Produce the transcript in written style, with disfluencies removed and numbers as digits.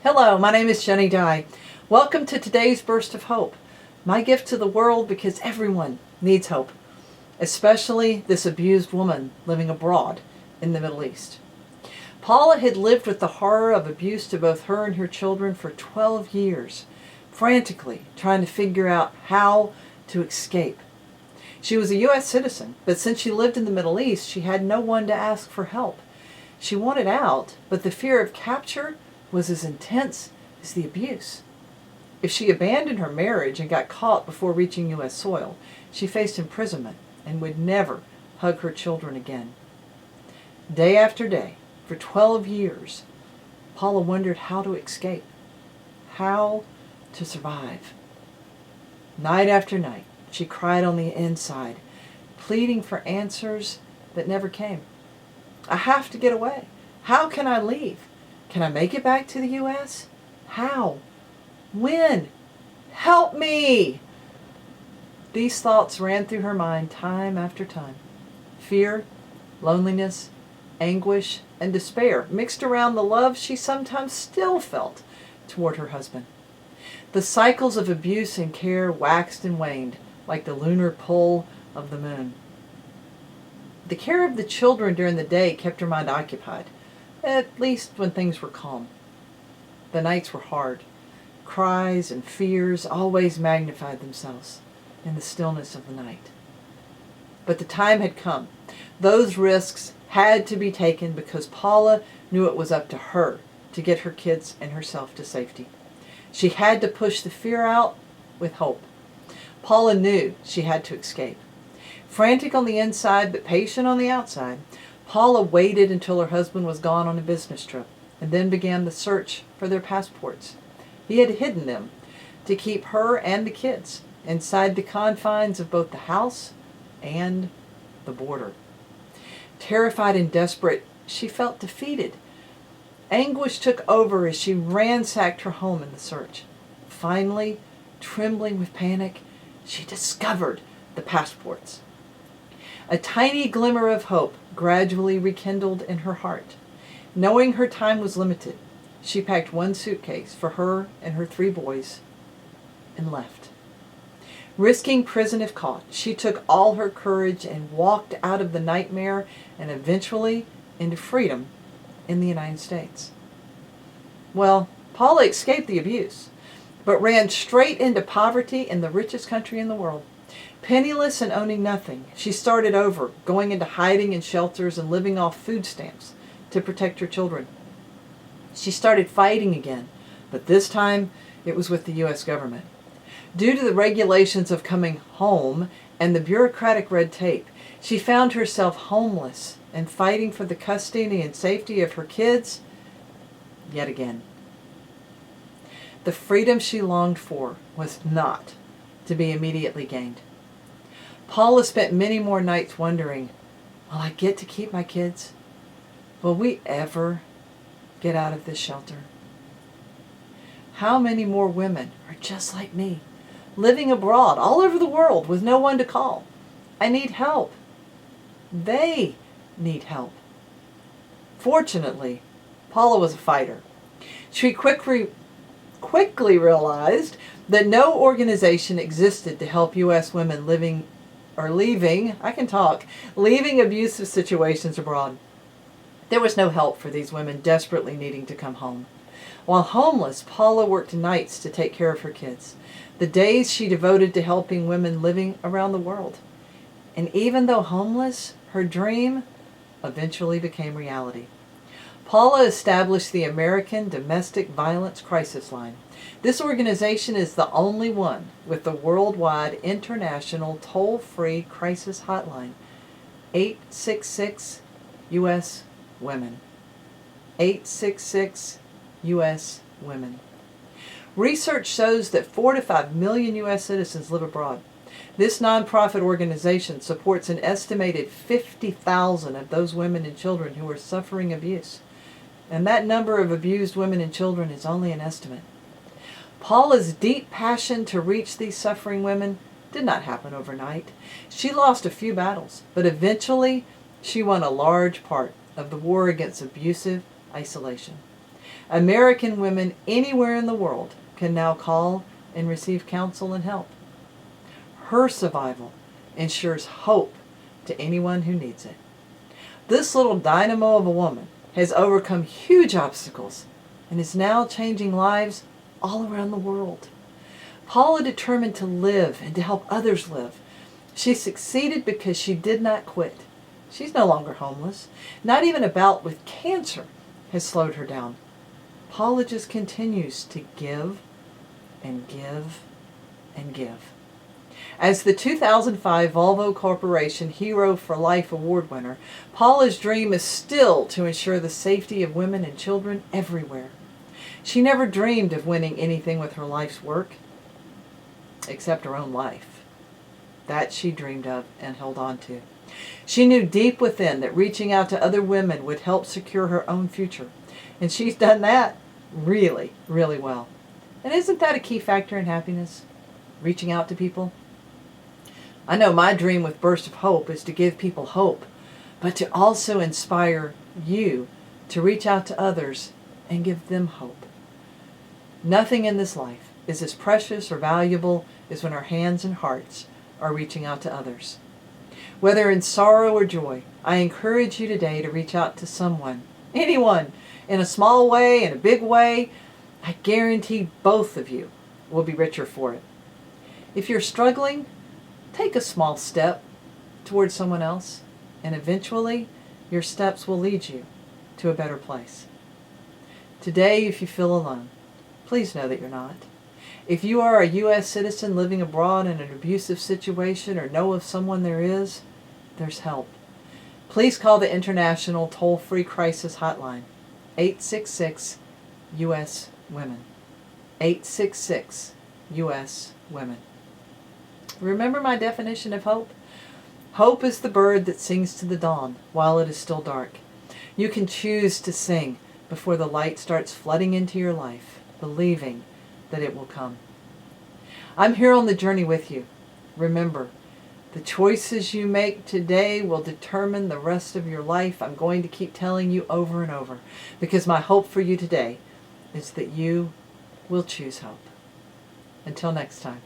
Hello, my name is Ginny Dye. Welcome to today's Burst of Hope, my gift to the world because everyone needs hope, especially this abused woman living abroad in the Middle East. Paula had lived with the horror of abuse to both her and her children for 12 years, frantically trying to figure out how to escape. She was a U.S. citizen, but since she lived in the Middle East, she had no one to ask for help. She wanted out, but the fear of capture was as intense as the abuse. If she abandoned her marriage and got caught before reaching U.S. soil, she faced imprisonment and would never hug her children again. Day after day, for 12 years, Paula wondered how to escape, how to survive. Night after night, she cried on the inside, pleading for answers that never came. I have to get away. How can I leave? Can I make it back to the U.S.? How? When? Help me! These thoughts ran through her mind time after time. Fear, loneliness, anguish, and despair mixed around the love she sometimes still felt toward her husband. The cycles of abuse and care waxed and waned like the lunar pull of the moon. The care of the children during the day kept her mind occupied, at least when things were calm. The nights were hard. Cries and fears always magnified themselves in the stillness of the night. But the time had come. Those risks had to be taken because Paula knew it was up to her to get her kids and herself to safety. She had to push the fear out with hope. Paula knew she had to escape. Frantic on the inside but patient on the outside, Paula waited until her husband was gone on a business trip and then began the search for their passports. He had hidden them to keep her and the kids inside the confines of both the house and the border. Terrified and desperate, she felt defeated. Anguish took over as she ransacked her home in the search. Finally, trembling with panic, she discovered the passports. A tiny glimmer of hope gradually rekindled in her heart. Knowing her time was limited, she packed one suitcase for her and her 3 boys and left. Risking prison if caught, she took all her courage and walked out of the nightmare and eventually into freedom in the United States. Well, Paula escaped the abuse, but ran straight into poverty in the richest country in the world. Penniless and owning nothing, she started over, going into hiding in shelters and living off food stamps to protect her children. She started fighting again, but this time it was with the U.S. government. Due to the regulations of coming home and the bureaucratic red tape, she found herself homeless and fighting for the custody and safety of her kids yet again. The freedom she longed for was not to be immediately gained. Paula spent many more nights wondering, will I get to keep my kids? Will we ever get out of this shelter? How many more women are just like me, living abroad all over the world with no one to call? I need help. They need help. Fortunately, Paula was a fighter. She quickly realized that no organization existed to help U.S. women leaving abusive situations abroad. There was no help for these women desperately needing to come home. While homeless, Paula worked nights to take care of her kids. The days she devoted to helping women living around the world. And even though homeless, her dream eventually became reality. Paula established the American Domestic Violence Crisis Line. This organization is the only one with the worldwide international toll-free crisis hotline, 866 U.S. Women. 866 U.S. Women. Research shows that 4 to 5 million U.S. citizens live abroad. This nonprofit organization supports an estimated 50,000 of those women and children who are suffering abuse. And that number of abused women and children is only an estimate. Paula's deep passion to reach these suffering women did not happen overnight. She lost a few battles, but eventually she won a large part of the war against abusive isolation. American women anywhere in the world can now call and receive counsel and help. Her survival ensures hope to anyone who needs it. This little dynamo of a woman has overcome huge obstacles and is now changing lives all around the world. Paula determined to live and to help others live. She succeeded because she did not quit. She's no longer homeless. Not even a bout with cancer has slowed her down. Paula just continues to give and give and give. As the 2005 Volvo Corporation Hero for Life Award winner, Paula's dream is still to ensure the safety of women and children everywhere. She never dreamed of winning anything with her life's work, except her own life. That she dreamed of and held on to. She knew deep within that reaching out to other women would help secure her own future. And she's done that really, really well. And isn't that a key factor in happiness? Reaching out to people? I know my dream with Burst of Hope is to give people hope, but to also inspire you to reach out to others and give them hope. Nothing in this life is as precious or valuable as when our hands and hearts are reaching out to others. Whether in sorrow or joy, I encourage you today to reach out to someone, anyone, in a small way, in a big way. I guarantee both of you will be richer for it. If you're struggling, take a small step towards someone else, and eventually your steps will lead you to a better place. Today, if you feel alone, please know that you're not. If you are a U.S. citizen living abroad in an abusive situation or know of someone there's help. Please call the International Toll-Free Crisis Hotline, 866 U.S. Women. 866 U.S. Women. Remember my definition of hope? Hope is the bird that sings to the dawn while it is still dark. You can choose to sing before the light starts flooding into your life, believing that it will come. I'm here on the journey with you. Remember, the choices you make today will determine the rest of your life. I'm going to keep telling you over and over, because my hope for you today is that you will choose hope. Until next time.